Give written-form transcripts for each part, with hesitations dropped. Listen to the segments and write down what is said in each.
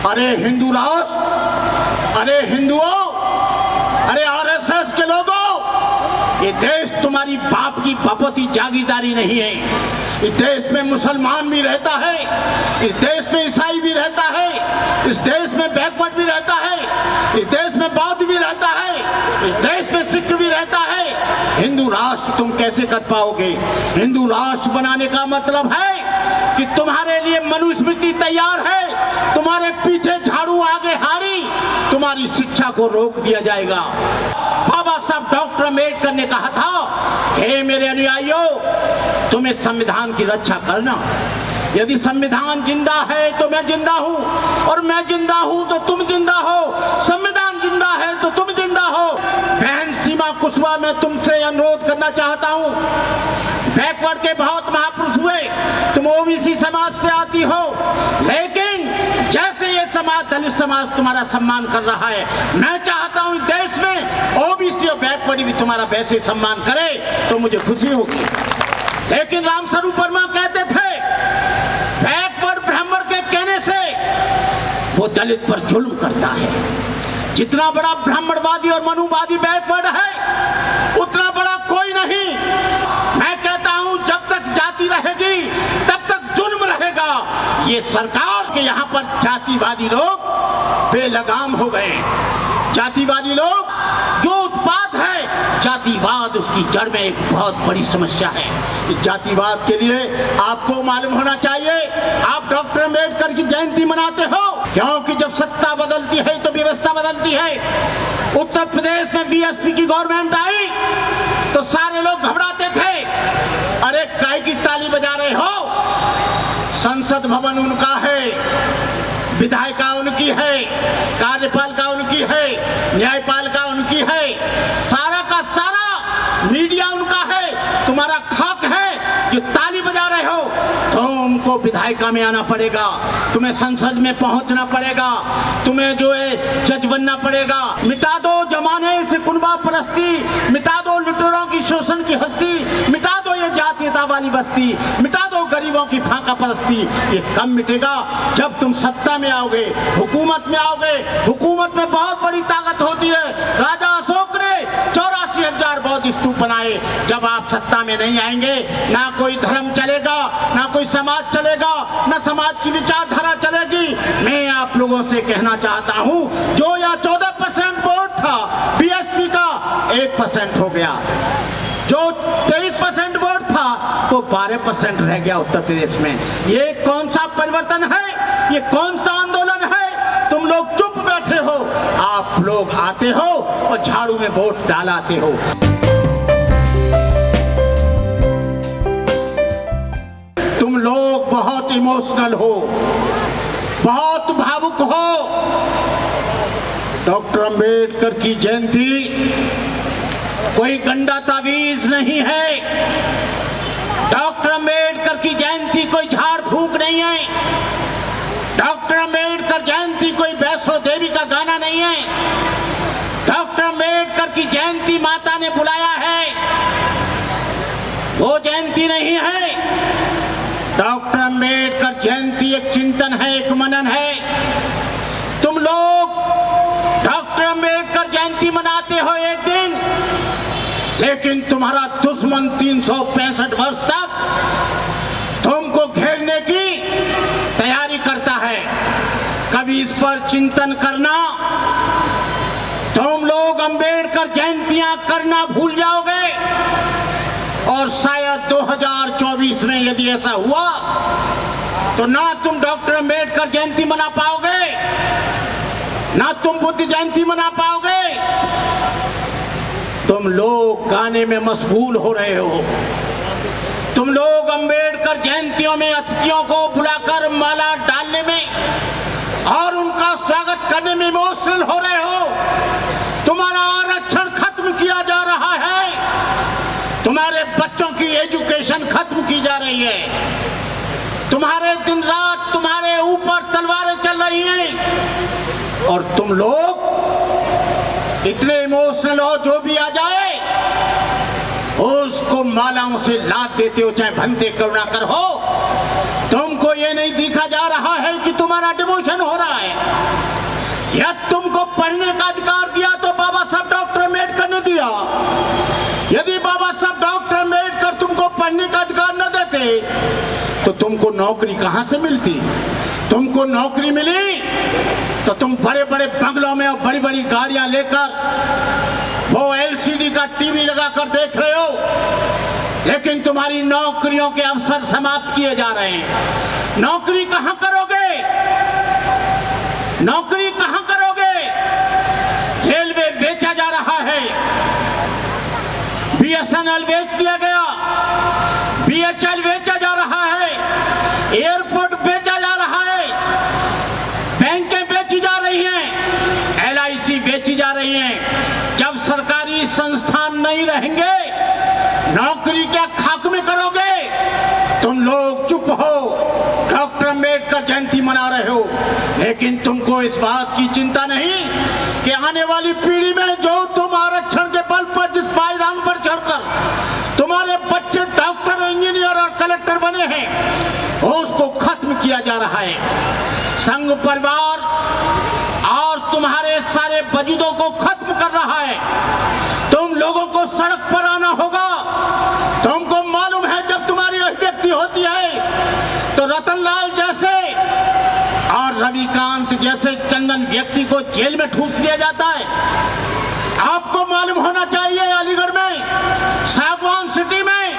अरे हिंदू राष्ट्र, अरे हिंदुओं, अरे आरएसएस के लोगों, ये देश तुम्हारी बाप की बपौती जागीरदारी नहीं है। इस देश में मुसलमान भी रहता है, इस देश में ईसाई भी रहता है, इस देश में बैकवर्ड भी रहता है, इस देश में बौद्ध भी रहता है, इस देश में सिख भी रहता है। हिंदू राष्ट्र तुम कैसे कर पाओगे? हिंदू राष्ट्र बनाने का मतलब है कि तुम्हारे लिए मनुस्मृति तैयार है, तुम्हारे पीछे झाड़ू आगे हाड़ी, तुम्हारी शिक्षा को रोक दिया जाएगा। बाबा साहब डॉक्टर अम्बेडकर ने कहा था, हे मेरे अनुयायियों, तुम्हें संविधान की रक्षा करना। यदि संविधान जिंदा है तो मैं जिंदा हूँ, और मैं जिंदा हूँ तो तुम जिंदा हो। संविधान जिंदा है तो तुम जिंदा हो। बहन सीमा कुशवाहा, मैं तुमसे अनुरोध करना चाहता हूँ, बैकवर्ड के बहुत महापुरुष हुए, तुम ओबीसी समाज से आती हो, लेकिन जैसे ये समाज, दलित समाज तुम्हारा सम्मान कर रहा है, मैं चाहता हूँ देश में ओबीसी और बैकवर्ड भी तुम्हारा वैसे सम्मान करे तो मुझे खुशी होगी। लेकिन रामस्वरूप वर्मा कहते थे, बैकवर्ड ब्राह्मण के कहने से वो दलित पर जुल्म करता है। जितना बड़ा ब्राह्मणवादी और मनुवादी बैकवर्ड है, उतना बड़ा कोई नहीं। मैं कहता हूं, जब तक जाति रहेगी तब तक जुल्म रहेगा। ये सरकार के यहाँ पर जातिवादी लोग बेलगाम हो गए। जातिवादी लोग, जो उत्पाद है जातिवाद, उसकी जड़ में एक बहुत बड़ी समस्या है। इस जातिवाद के लिए आपको मालूम होना चाहिए, आप डॉक्टर अम्बेडकर की जयंती मनाते हो क्योंकि जब सत्ता बदलती है तो व्यवस्था बदलती है। उत्तर प्रदेश में बीएसपी की गवर्नमेंट आई तो सारे लोग घबराते थे, अरे काय की ताली बजा रहे हो? संसद भवन उनका है, विधायिका उनकी है, कार्यपालिका उनकी है, न्यायपालिका उनकी है, सारा का सारा मीडिया उनका है, तुम्हारा खाक है। जो ताली बजा रहे हो, तुमको विधायिका में आना पड़ेगा, तुम्हें संसद में पहुंचना पड़ेगा, तुम्हें जो है जज बनना पड़ेगा। मिटा दो जमाने से कुनबा परस्ती, मिटा दो लुटेरों की शोषण की हस्ती, मिटा दो ये जातीयता वाली बस्ती, मिटा दो गरीबों की फाका परस्ती। ये कब मिटेगा? जब तुम सत्ता में आओगे, हुकूमत में आओगे। हुकूमत में बहुत बड़ी ताकत होती है। राजा अशोक ने 84,000 बौद्ध स्तूप बनाए। जब आप सत्ता में नहीं आएंगे, ना कोई धर्म चलेगा, ना कोई समाज चलेगा, ना समाज की विचारधारा चलेगी। मैं आप लोगों से कहना चाहता हूं, जो यहाँ 14% वोट था बीएसपी का, 1% हो गया। जो 23% वोट था वो 12% रह गया उत्तर प्रदेश में। ये कौन सा परिवर्तन है? ये कौन सा आंदोलन है? तुम लोग चुप बैठे हो, आप लोग आते हो और झाड़ू में वोट डालाते हो। तुम लोग बहुत इमोशनल हो, बहुत भावुक हो। डॉक्टर अम्बेडकर की जयंती कोई गंदा तावीज नहीं है। डॉक्टर अम्बेडकर की जयंती कोई झाड़ फूंक नहीं है। डॉक्टर अम्बेडकर जयंती कोई वैष्णो देवी का गाना नहीं है। डॉक्टर अम्बेडकर की जयंती माता ने बुलाया है, वो जयंती नहीं है। डॉक्टर अम्बेडकर जयंती एक चिंतन है, एक मनन है। तुम लोग डॉक्टर अम्बेडकर जयंती मनाते हो एक दिन, लेकिन तुम्हारा दुश्मन 365 वर्ष तक तुमको घेरने की तैयारी करता है। कभी इस पर चिंतन करना, तुम लोग अम्बेडकर जयंतियां करना भूल जाओगे, और शायद 2024 में यदि ऐसा हुआ तो ना तुम डॉक्टर अम्बेडकर जयंती मना पाओगे, ना तुम बुद्ध जयंती मना पाओगे। तुम लोग गाने में मशगूल हो रहे हो। तुम लोग अम्बेडकर जयंतियों में अतिथियों को बुलाकर माला डालने में और उनका स्वागत करने में इमोशनल हो रहे हो। तुम्हारा आरक्षण खत्म किया जा रहा है, तुम्हारे बच्चों की एजुकेशन खत्म की जा रही है, तुम्हारे दिन रात तुम्हारे ऊपर तलवारें चल रही हैं, और तुम लोग इतने इमोशनल हो, जो भी आ जाए उसको मालाओं से लाद देते हो, चाहे भंते करुणाकर हो। तुमको ये नहीं दिखा जा रहा है कि तुम्हारा डिमोशन हो रहा है। या तुमको पढ़ने का अधिकार दिया तो बाबा साहब डॉक्टर अम्बेडकर ने दिया। यदि बाबा साहब डॉक्टर अम्बेडकर तुमको पढ़ने का अधिकार न देते तो तुमको नौकरी कहां से मिलती? तुमको नौकरी मिली तो तुम बड़े बड़े बंगलों में और बड़ी बड़ी गाड़ियां लेकर वो एलसीडी का टीवी लगाकर देख रहे हो, लेकिन तुम्हारी नौकरियों के अवसर समाप्त किए जा रहे हैं। नौकरी कहां करोगे? नौकरी कहां करोगे? रेलवे बेचा जा रहा है, बीएसएनएल बेच दिया गया, बीएचएल बेचा जा रहा है, एयरपोर्ट बेचा जा रहा है, बैंकें बेची जा रही हैं, एलआईसी बेची जा रही हैं। जब सरकारी संस्थान नहीं रहेंगे, नौकरी क्या खाक में करोगे? तुम लोग चुप हो, डॉक्टर अम्बेडकर जयंती मना रहे हो, लेकिन तुमको इस बात की चिंता नहीं कि आने वाली पीढ़ी में जो तुम आरक्षण के बल पर जिस पायदान पर चढ़कर तुम्हारे बच्चे डॉक्टर, इंजीनियर और कलेक्टर बने हैं, उसको खत्म किया जा रहा है। संघ परिवार और तुम्हारे सारे वजूदों को खत्म कर रहा है। तुम लोगों को सड़क पर आना होगा। तुमको मालूम है जब तुम्हारी अभिव्यक्ति होती है तो रतनलाल जैसे और रविकांत जैसे चंदन व्यक्ति को जेल में ठूस दिया जाता है। आपको मालूम होना चाहिए अलीगढ़ में सागवान सिटी में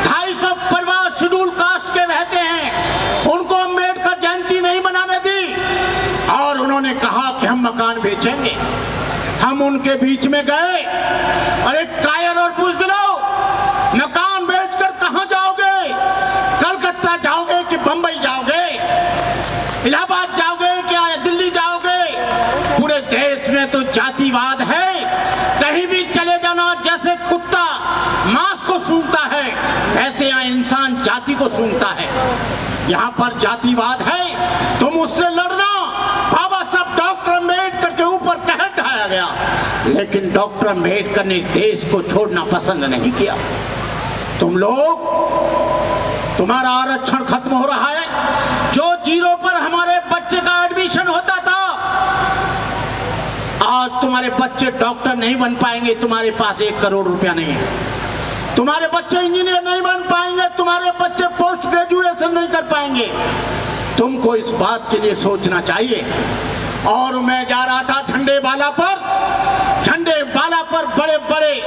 250 परिवार शेड्यूल कास्ट के रहते हैं। उनको अम्बेडकर जयंती नहीं मनाने दी और उन्होंने कहा कि हम मकान बेचेंगे। हम उनके बीच में गए, अरे कायर और बुज़दिलो, मकान बेचकर कहां जाओगे? कलकत्ता जाओगे कि बंबई जाओगे? इलाहाबाद जाओगे क्या दिल्ली जाओगे? पूरे देश में तो जातिवाद है। कहीं भी चले जाना, जैसे कुत्ता मांस को सूंघता है वैसे यहाँ इंसान जाति को सूंघता है। यहाँ पर जातिवाद है, तुम उससे लड़ना। बाबा साहब डॉक्टर अम्बेडकर के ऊपर कहर ढाया गया, लेकिन डॉक्टर अम्बेडकर ने देश को छोड़ना पसंद नहीं किया। तुम लोग, तुम्हारा आरक्षण खत्म हो रहा है। जो 0 पर हमारे बच्चे का एडमिशन होता था, आज तुम्हारे बच्चे डॉक्टर नहीं बन पाएंगे। तुम्हारे पास 1 करोड़ रुपया नहीं है। तुम्हारे बच्चे इंजीनियर नहीं बन पाएंगे। तुम्हारे बच्चे पोस्ट ग्रेजुएशन नहीं कर पाएंगे। तुमको इस बात के लिए सोचना चाहिए। और मैं जा रहा था झंडे वाला पर बड़े बड़े,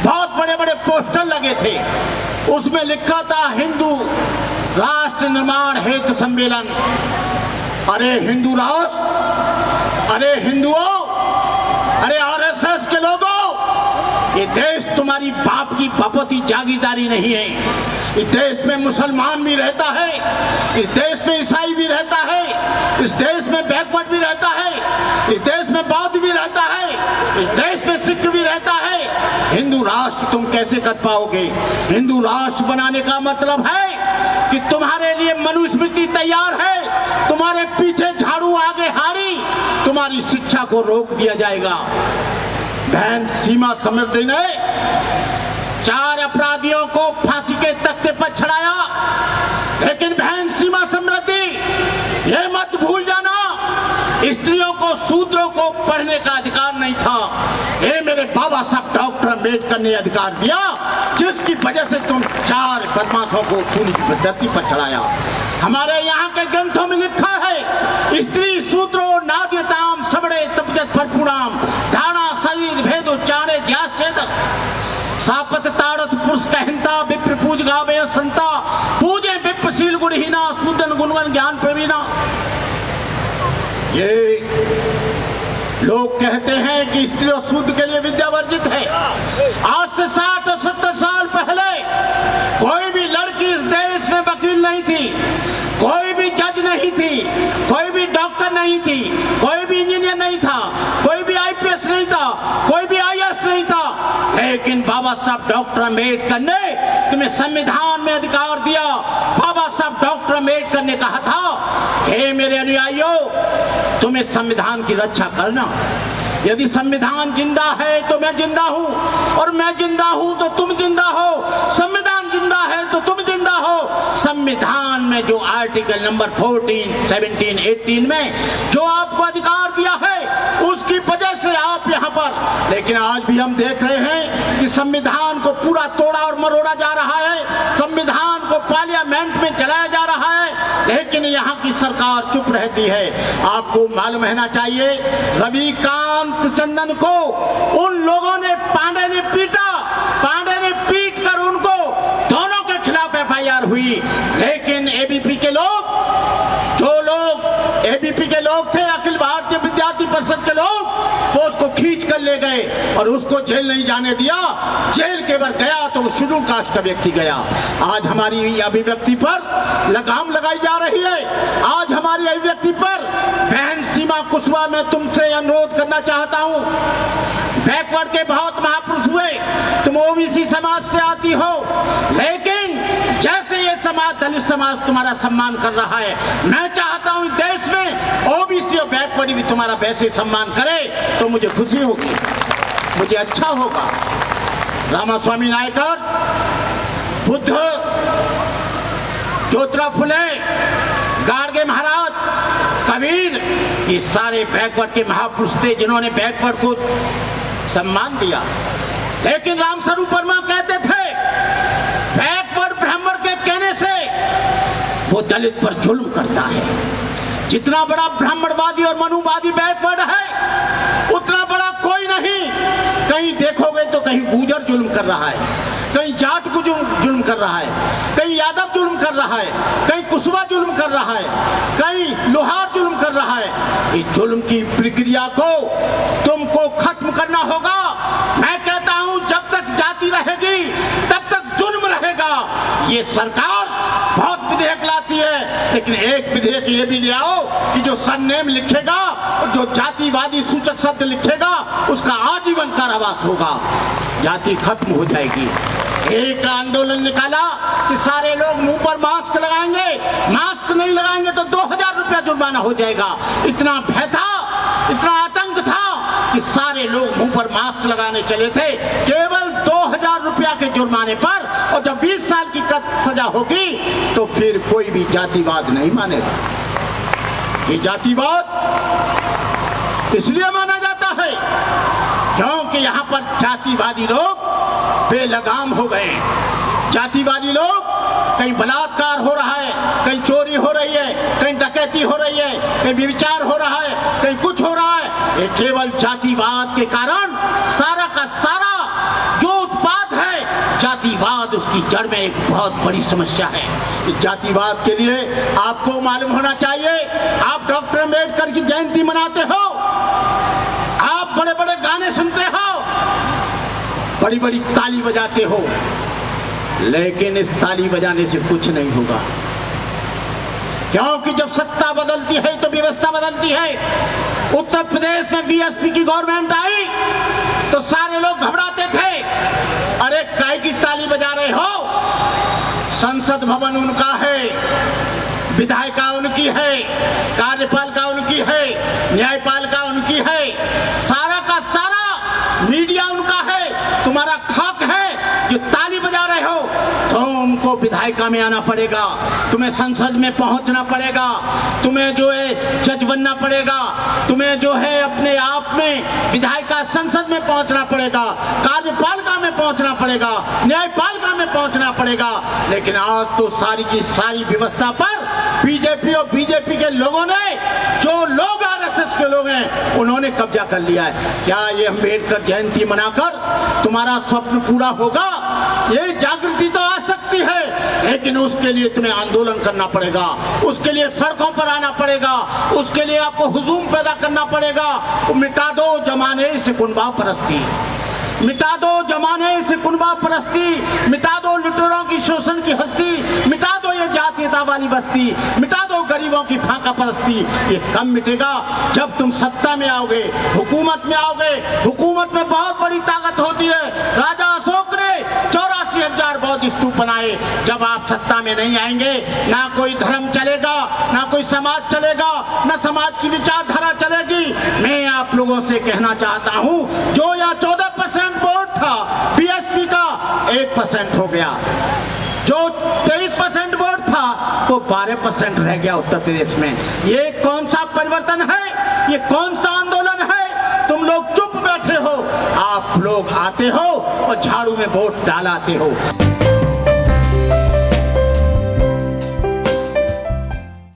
बहुत बड़े बड़े पोस्टर लगे थे। उसमें लिखा था हिंदू राष्ट्र निर्माण हेतु सम्मेलन। अरे हिंदू राष्ट्र, अरे हिंदुओं, अरे आरएसएस के लोगों, ये देश तुम्हारी बाप की बपौती जागीरदारी नहीं है। इस देश में मुसलमान भी रहता है, इस देश में ईसाई भी रहता है, इस देश में बैकवर्ड भी रहता है, इस देश में बौद्ध भी रहता है, इस देश में सिख भी रहता है। हिंदू राष्ट्र तुम कैसे कर पाओगे? हिंदू राष्ट्र बनाने का मतलब है कि तुम्हारे लिए मनुस्मृति तैयार है, तुम्हारे पीछे झाड़ू आगे हाड़ी, तुम्हारी शिक्षा को रोक दिया जाएगा। बहन सीमा समृद्धि ने 4 अपराधियों को फांसी के तख्ते पर चढ़ाया, लेकिन बहन सीमा समृद्धि ये मत भूल जाना, स्त्रियों को, शूद्रों को पढ़ने का अधिकार नहीं था। ये मेरे बाबा साहब डॉक्टर अम्बेडकर ने अधिकार दिया, जिसकी वजह से तुम 4 बदमाशों को खूनी की पद्धति पर चढ़ाया। हमारे यहाँ के ग्रंथों में लिखा है, स्त्री शूद्रो नाद्यताम सबड़े तपजत भरपूराम धारणा शरीर भेदो चाणे ज्यास छेदक सापत ताड़त पुरुष कहनता विप्र पूज गावे संता पूजे विप्रशील गुणहीना सुदन गुणगन ज्ञान प्रवीणा। ये लोग कहते हैं कि स्त्री और शूद्र के लिए विद्या वर्जित है। आज से 60 और 70 साल पहले कोई भी लड़की इस देश में वकील नहीं थी, कोई भी जज नहीं थी, कोई भी डॉक्टर नहीं थी, कोई भी इंजीनियर नहीं था, कोई भी आईपीएस नहीं था, कोई भी आईएएस नहीं था। लेकिन बाबा साहब डॉक्टर अम्बेडकर ने तुम्हें संविधान में अधिकार दिया। बाबा साहब डॉक्टर अम्बेडकर ने कहा था, हे मेरे अनुयायियों, तुम्हें संविधान की रक्षा करना। यदि संविधान जिंदा है तो मैं जिंदा हूं, और मैं जिंदा हूं तो तुम जिंदा हो। संविधान जिंदा है तो तुम जिंदा हो। संविधान में जो आर्टिकल नंबर 14, 17, 18 में जो आपको अधिकार दिया है उसकी वजह से आप यहाँ पर, लेकिन आज भी हम देख रहे हैं कि संविधान को पूरा तोड़ा और मरोड़ा जा रहा है, संविधान को पार्लियामेंट में चलाया जा रहा है, लेकिन यहाँ की सरकार चुप रहती है। आपको मालूम रहना चाहिए, रविकांत टंडन को उन लोगों ने, पांडे ने पीटा, पांडे ने पीट कर उनको दोनों के खिलाफ FIR हुई, लेकिन एबीपी के लोग, जो लोग एबीपी के लोग थे, अखिल भारतीय विद्यार्थी परिषद के लोग, वो उसको खींच कर ले गए और उसको जेल नहीं जाने दिया। जेल के बाहर गया तो वो शेड्यूल कास्ट का व्यक्ति गया। आज हमारी अभिव्यक्ति पर लगाम लगाई जा रही है। आज हमारी अभिव्यक्ति पर बहन सीमा कुशवाहा, मैं तुमसे अनुरोध करना चाहता हूँ, बैकवर्ड के बहुत महापुरुष हुए, तुम ओबीसी समाज से आती हो, लेकिन जैसे ये समाज, दलित समाज तुम्हारा सम्मान कर रहा है, मैं चाहता हूँ देश में ओबीसी और बैकवर्ड भी तुम्हारा वैसे सम्मान करे तो मुझे खुशी होगी, मुझे अच्छा होगा। रामास्वामी नायकर, बुद्ध, ज्योतिराव फुले, गाडगे महाराज, कबीर, ये सारे बैकवर्ड के महापुरुष थे जिन्होंने बैकवर्ड को सम्मान दिया। लेकिन रामस्वरूप वर्मा कहते थे, बैकवर्ड ब्राह्मण के कहने से वो दलित पर जुल्म करता है। जितना बड़ा ब्राह्मणवादी और मनुवादी बैकवर्ड है, उतना बड़ा कोई नहीं। कहीं देखोगे तो कहीं गुर्जर जुल्म कर रहा है, कहीं जाट को जुल्म कर रहा है, कहीं यादव जुल्म कर रहा है, कहीं कुशवाहा जुल्म कर रहा है, कहीं लोहार जुल्म कर रहा है। इस जुल्म की प्रक्रिया को तुमको खत्म करना होगा। मैं कहता हूं, जब तक जाति रहेगी तब तक जुल्म रहेगा। ये सरकार बहुत विधेयक लाती है, लेकिन एक विधेयक ये भी ले आओ कि जो सरनेम लिखेगा और जो जातिवादी सूचक शब्द लिखेगा उसका आजीवन कारावास होगा, जाति खत्म हो जाएगी। एक आंदोलन निकाला कि सारे लोग मुंह पर मास्क लगाएंगे, मास्क नहीं लगाएंगे तो 2000 रुपया जुर्माना हो जाएगा। इतना भय था, इतना आतंक था कि सारे लोग मुंह पर मास्क लगाने चले थे, केवल 2000 रुपया के जुर्माने पर। और जब 20 साल की सजा होगी तो फिर कोई भी जातिवाद नहीं मानेगा। ये जातिवाद इसलिए माना जाता है क्योंकि यहाँ पर जातिवादी लोग बेलगाम हो गए। जातिवादी लोग, कहीं बलात्कार हो रहा है, कहीं चोरी हो रही है, कहीं डकैती हो रही है, कहीं व्यभिचार हो रहा है, कहीं कुछ हो रहा है। ये केवल जातिवाद के कारण सारा का सारा जो उत्पाद है, जातिवाद उसकी जड़ में एक बहुत बड़ी समस्या है। इस जातिवाद के लिए आपको मालूम होना चाहिए, आप डॉक्टर अम्बेडकर की जयंती मनाते हो, आप बड़े बड़े गाने सुनते हो, बड़ी बड़ी ताली बजाते हो, लेकिन इस ताली बजाने से कुछ नहीं होगा, क्योंकि जब सत्ता बदलती है तो व्यवस्था बदलती है। उत्तर प्रदेश में बीएसपी की गवर्नमेंट आई तो सारे लोग घबराते थे, अरे काय की ताली बजा रहे हो, संसद भवन उनका है, विधायिका उनकी है, कार्यपालिका उनकी है, न्यायपालिका उनकी है, सारा का सारा मीडिया उनका है, तुम्हारा खाक है। जो ताली बजा रहे हो तुमको विधायिका में आना पड़ेगा, तुम्हें संसद में पहुंचना पड़ेगा, तुम्हें जो है जज बनना पड़ेगा, तुम्हें जो है अपने आप में विधायिका संसद में पहुंचना पड़ेगा, कार्यपालिका में पहुंचना पड़ेगा, न्यायपालिका में पहुंचना पड़ेगा। लेकिन आज तो सारी की सारी व्यवस्था पर बीजेपी और बीजेपी के लोगों ने, जो लोग आरएसएस के लोग हैं, उन्होंने कब्जा कर लिया है। क्या ये अम्बेडकर जयंती मनाकर तुम्हारा स्वप्न पूरा होगा? ये जागृति तो आ सकती है, लेकिन उसके लिए तुम्हें आंदोलन करना पड़ेगा, उसके लिए सड़कों पर आना पड़ेगा, उसके लिए आपको हुजूम पैदा करना पड़ेगा। मिटा दो जमाने से कुनबा परस्ती, मिटा दो जमाने से कुनबा परस्ती, मिटा दो लुटेरों की शोषण की हस्ती, मिटा दो ये जातीयता वाली बस्ती, मिटा दो गरीबों की फाका परस्ती। ये कब मिटेगा? जब तुम सत्ता में आओगे, हुकूमत में आओगे। हुकूमत में बहुत बड़ी ताकत होती है। राजा अशोक ने 84,000 बौद्ध स्तूप बनाए। जब आप सत्ता में नहीं आएंगे, ना कोई धर्म चलेगा, ना कोई समाज चलेगा, ना समाज की विचारधारा चलेगी। मैं आप लोगों से कहना चाहता हूँ, जो यहाँ 14% वोट था बीएसपी का, 1% हो गया। 12% रह गया उत्तर प्रदेश में। ये कौन सा परिवर्तन है? ये कौन सा आंदोलन है? तुम लोग चुप बैठे हो, आप लोग आते हो और झाड़ू में वोट डालाते हो।